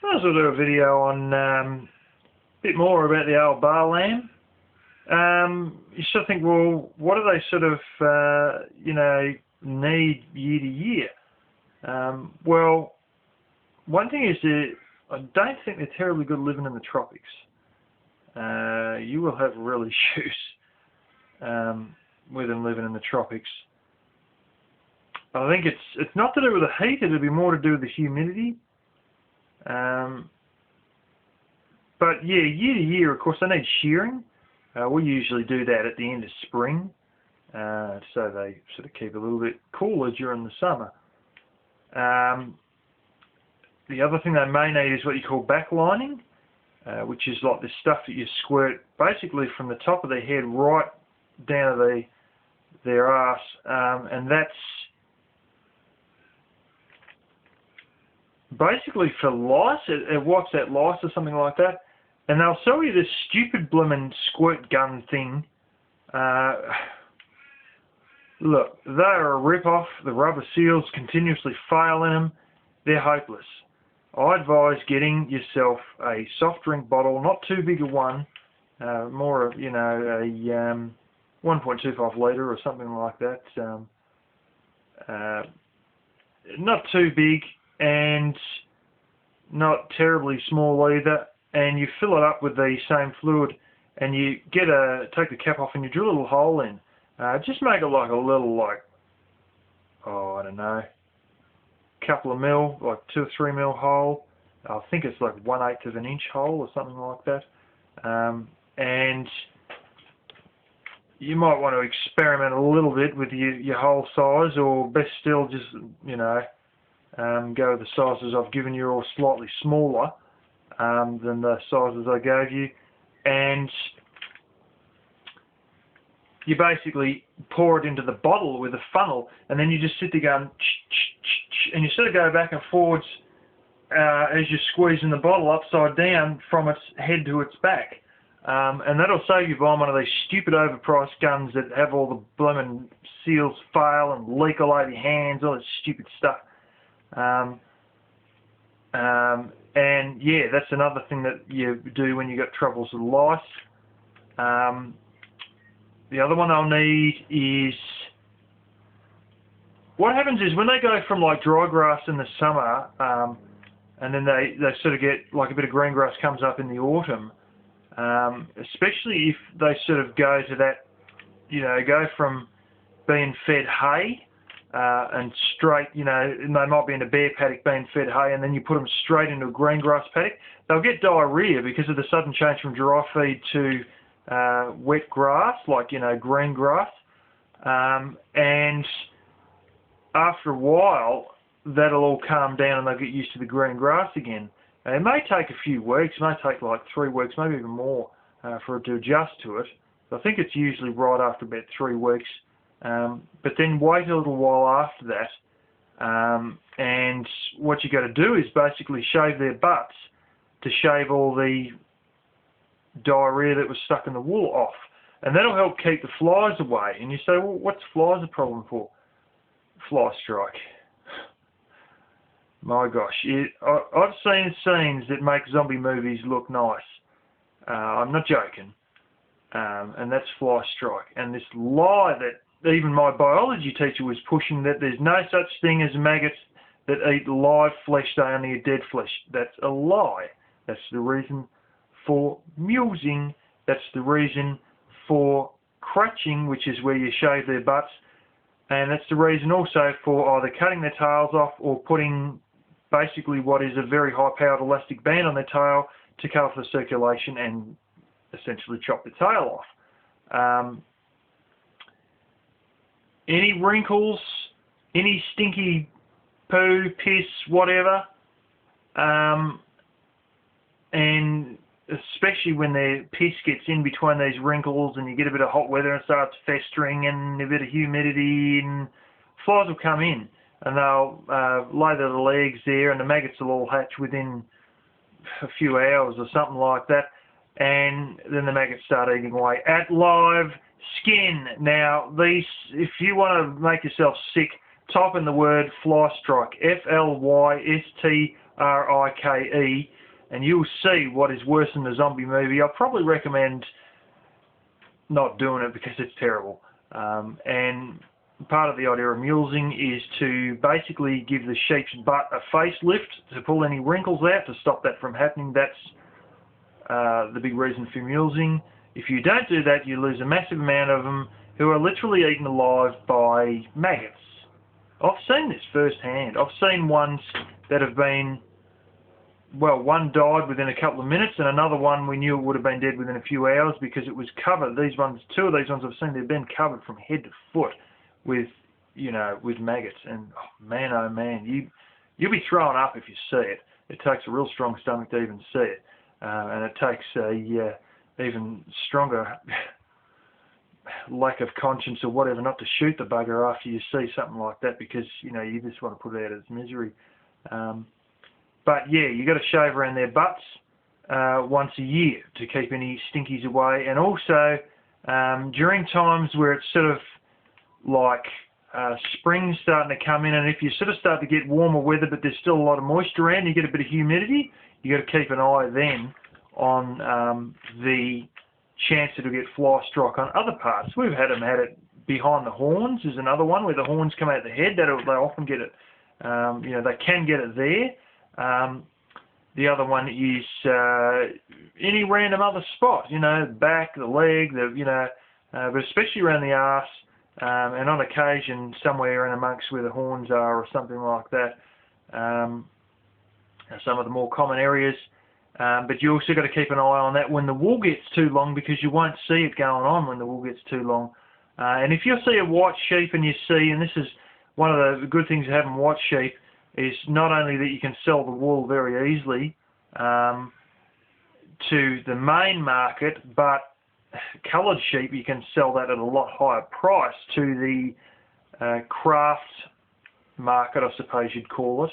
Might as well do a video on a bit more about the old bar lamb. You sort of think, well, what do they sort of, need year to year? Well, one thing is that I don't think they're terribly good living in the tropics. You will have real issues with them living in the tropics. I think it's not to do with the heat, it'll be more to do with the humidity. But yeah, year to year, of course, they need shearing. We usually do that at the end of spring, so they sort of keep a little bit cooler during the summer. The other thing they may need is what you call backlining, which is like the stuff that you squirt basically from the top of their head right down to their arse, and that's basically for lice. It wipes out lice or something like that. And they'll sell you this stupid blimmin' squirt gun thing. Look, they are a rip-off. The rubber seals continuously fail in them. They're hopeless. I advise getting yourself a soft drink bottle, not too big a one, more of, a 1.25 litre or something like that. Not too big and not terribly small either. And you fill it up with the same fluid, and you take the cap off and you drill a little hole in. Just make it like a little, I don't know, couple of mil, like 2 or 3 mil hole. I think it's like 1/8 of an inch hole or something like that. And you might want to experiment a little bit with your hole size, or best still, just go with the sizes I've given you, or slightly smaller than the sizes I gave you, and you basically pour it into the bottle with a funnel, and then you just sit there going, and you sort of go back and forwards as you're squeezing the bottle upside down from its head to its back. And that'll save you buying one of these stupid overpriced guns that have all the blooming seals fail and leak all over your hands, all this stupid stuff. And yeah, that's another thing that you do when you got troubles with lice. The other one I'll need is, what happens is when they go from like dry grass in the summer, and then they sort of get like a bit of green grass comes up in the autumn, especially if they sort of go to that, go from being fed hay and straight, and they might be in a bare paddock being fed hay, and then you put them straight into a green grass paddock, they'll get diarrhea because of the sudden change from dry feed to wet grass, like, green grass. And after a while, that'll all calm down and they'll get used to the green grass again. And it may take a few weeks, it may take like 3 weeks, maybe even more, for it to adjust to it. I think it's usually right after about 3 weeks. But then wait a little while after that, and what you got to do is basically shave their butts to shave all the diarrhea that was stuck in the wool off, and that'll help keep the flies away. And you say, well, what's flies a problem for? Fly strike. My gosh, I've seen scenes that make zombie movies look nice. I'm not joking. And that's fly strike. And this lie that even my biology teacher was pushing, that there's no such thing as maggots that eat live flesh, they only eat dead flesh. That's a lie. That's the reason for mulesing. That's the reason for crutching, which is where you shave their butts. And that's the reason also for either cutting their tails off or putting basically what is a very high-powered elastic band on their tail to cut off the circulation and essentially chop the tail off. Any wrinkles, any stinky poo, piss, whatever, and especially when their piss gets in between these wrinkles and you get a bit of hot weather and starts festering and a bit of humidity, and flies will come in and they'll lay their legs there, and the maggots will all hatch within a few hours or something like that, and then the maggots start eating away at live skin. Now, these, if you want to make yourself sick, type in the word fly strike, FLYSTRIKE, Rike, and you'll see what is worse than the zombie movie. I probably recommend not doing it because it's terrible. And part of the idea of mulesing is to basically give the sheep's butt a facelift to pull any wrinkles out, to stop that from happening. That's the big reason for mulesing. If you don't do that, you lose a massive amount of them who are literally eaten alive by maggots. I've seen this firsthand. I've seen ones that have been, well, one died within a couple of minutes, and another one we knew would have been dead within a few hours because it was covered. These ones, two of these ones I've seen, they've been covered from head to foot with, you know, with maggots. And oh man, you'll be throwing up if you see it. It takes a real strong stomach to even see it, and it takes a even stronger lack of conscience or whatever not to shoot the bugger after you see something like that, because you know you just want to put it out of its misery. But yeah, you got to shave around their butts once a year to keep any stinkies away, and also during times where it's sort of like spring starting to come in, and if you sort of start to get warmer weather but there's still a lot of moisture around, you get a bit of humidity, you got to keep an eye then on the chance that it'll get fly strike on other parts. We've had it behind the horns is another one, where the horns come out the head. They often get it, you know, they can get it there. The other one is any random other spot, you know, the back, the leg, you know, but especially around the arse, and on occasion somewhere in amongst where the horns are or something like that. Some of the more common areas. But you also got to keep an eye on that when the wool gets too long, because you won't see it going on when the wool gets too long. And if you see a white sheep and you see, and this is one of the good things of having white sheep, is not only that you can sell the wool very easily to the main market, but coloured sheep you can sell that at a lot higher price to the craft market, I suppose you'd call it.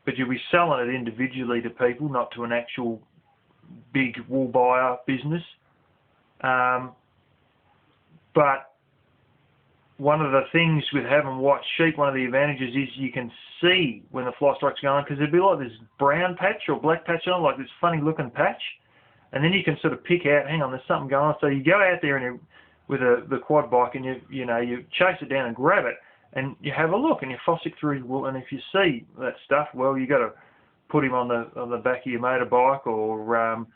But you'll be selling it individually to people, not to an actual big wool buyer business. But one of the things with having white sheep, one of the advantages is you can see when the fly strike's going, because there'd be like this brown patch or black patch on, like this funny looking patch, and then you can sort of pick out, hang on, there's something going on. So you go out there and with the quad bike, and you chase it down and grab it, and you have a look and you fossick through his wool, and if you see that stuff, well, you got to put him on the back of your motorbike, or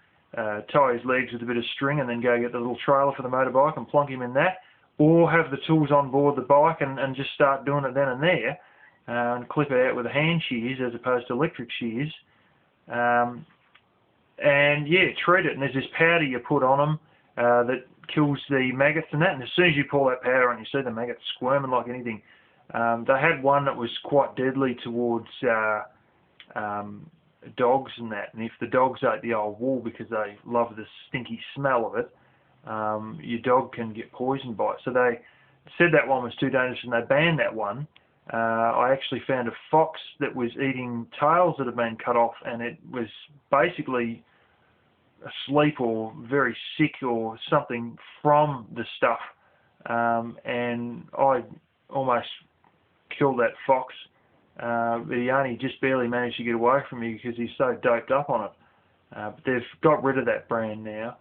tie his legs with a bit of string, and then go get the little trailer for the motorbike and plonk him in that, or have the tools on board the bike and just start doing it then and there, and clip it out with hand shears as opposed to electric shears, and yeah, treat it. And there's this powder you put on them that kills the maggots and that, and as soon as you pull that powder on, you see the maggots squirming like anything. They had one that was quite deadly towards dogs and that, and if the dogs ate the old wool because they love the stinky smell of it, your dog can get poisoned by it. So they said that one was too dangerous and they banned that one. I actually found a fox that was eating tails that had been cut off, and it was basically asleep or very sick or something from the stuff, and I almost killed that fox, but he only just barely managed to get away from me because he's so doped up on it. But they've got rid of that brand now,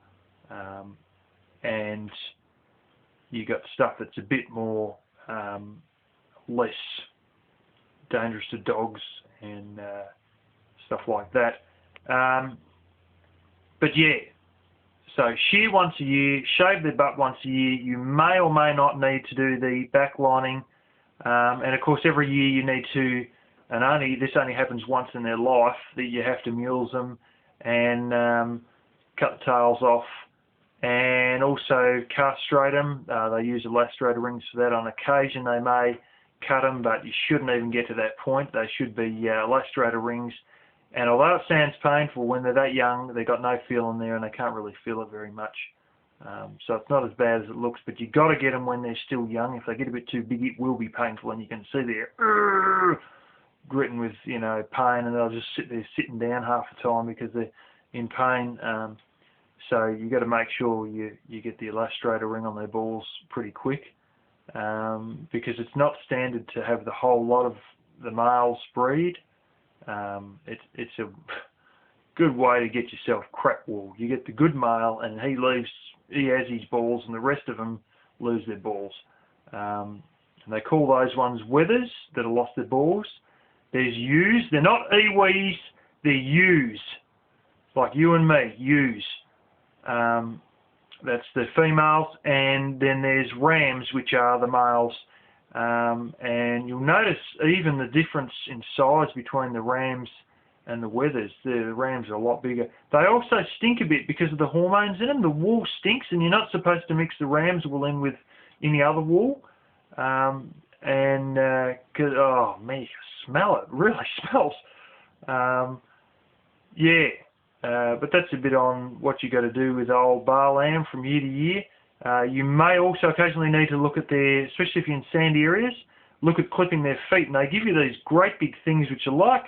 and you got stuff that's a bit more less dangerous to dogs and stuff like that. But yeah, so shear once a year, shave their butt once a year. You may or may not need to do the backlining, and of course every year you need to, and this only happens once in their life, that you have to mules them and cut the tails off, and also castrate them. They use elastrator rings for that. On occasion they may cut them, but you shouldn't even get to that point. They should be elastrator rings. And although it sounds painful, when they're that young, they've got no feel in there and they can't really feel it very much. So it's not as bad as it looks, but you've got to get them when they're still young. If they get a bit too big, it will be painful, and you can see they're gritting with, you know, pain, and they'll just sit there sitting down half the time because they're in pain. So you've got to make sure you get the elastrator ring on their balls pretty quick, because it's not standard to have the whole lot of the males breed. It's a good way to get yourself crap wool. You get the good male, and he has his balls, and the rest of them lose their balls. And they call those ones wethers that have lost their balls. There's ewes. They're not ewees, they're ewes. Like you and me, ewes. That's the females, and then there's rams, which are the males. And you'll notice even the difference in size between the rams and the wethers. The rams are a lot bigger. They also stink a bit because of the hormones in them. The wool stinks, and you're not supposed to mix the ram's wool in with any other wool. Oh man, you smell it. It really smells. But that's a bit on what you got to do with old bar lamb from year to year. You may also occasionally need to look at their, especially if you're in sandy areas, look at clipping their feet. And they give you these great big things which are like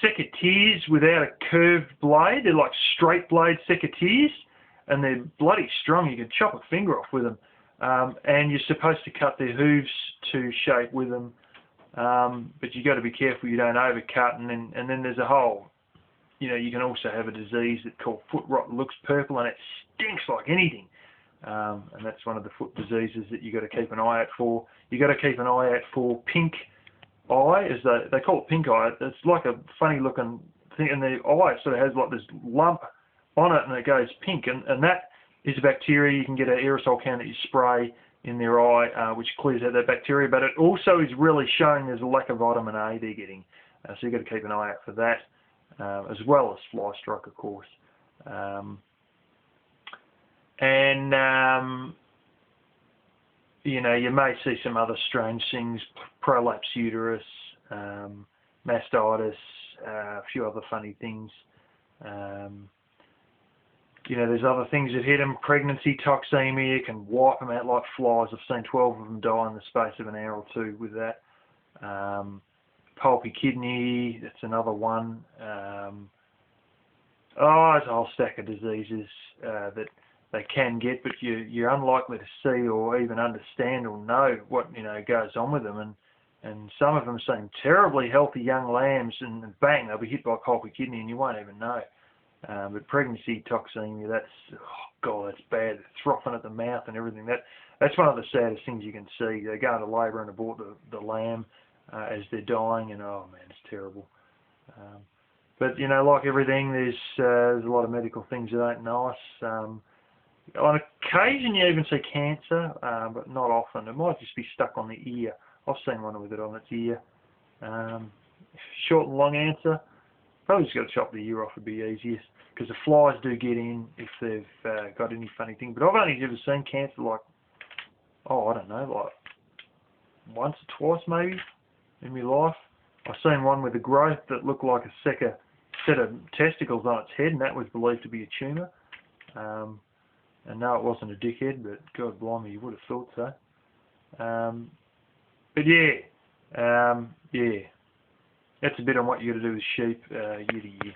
secateurs without a curved blade. They're like straight blade secateurs, and they're bloody strong. You can chop a finger off with them. And you're supposed to cut their hooves to shape with them. But you got to be careful you don't overcut, and then there's a whole, you can also have a disease that's called foot rot. It looks purple and it stinks like anything. And that's one of the foot diseases that you got to keep an eye out for. You got to keep an eye out for pink eye, as they call it pink eye. It's like a funny looking thing, and the eye sort of has like this lump on it, and it goes pink, and that is a bacteria. You can get an aerosol can that you spray in their eye, which clears out that bacteria, but it also is really showing there's a lack of vitamin A they're getting. So you've got to keep an eye out for that, as well as fly strike, of course. You may see some other strange things, prolapse uterus, mastitis, a few other funny things. There's other things that hit them. Pregnancy toxemia can wipe them out like flies. I've seen 12 of them die in the space of an hour or two with that. Pulpy kidney, that's another one. There's a whole stack of diseases that they can get, but you're unlikely to see or even understand or know what goes on with them. And some of them seem terribly healthy young lambs, and bang, they'll be hit by a pulpy kidney, and you won't even know. But pregnancy toxemia, that's bad. It's frothing at the mouth and everything. That's one of the saddest things you can see. They go into labour and abort the lamb as they're dying, and oh man, it's terrible. But like everything, there's a lot of medical things that ain't nice. On occasion, you even see cancer, but not often. It might just be stuck on the ear. I've seen one with it on its ear. Short and long answer. Probably just got to chop the ear off would be easiest, because the flies do get in if they've got any funny thing. But I've only ever seen cancer like once or twice maybe in my life. I've seen one with a growth that looked like a set of testicles on its head, and that was believed to be a tumour. And no, it wasn't a dickhead, but God blimey, you would have thought so. But yeah. That's a bit on what you got to do with sheep year to year.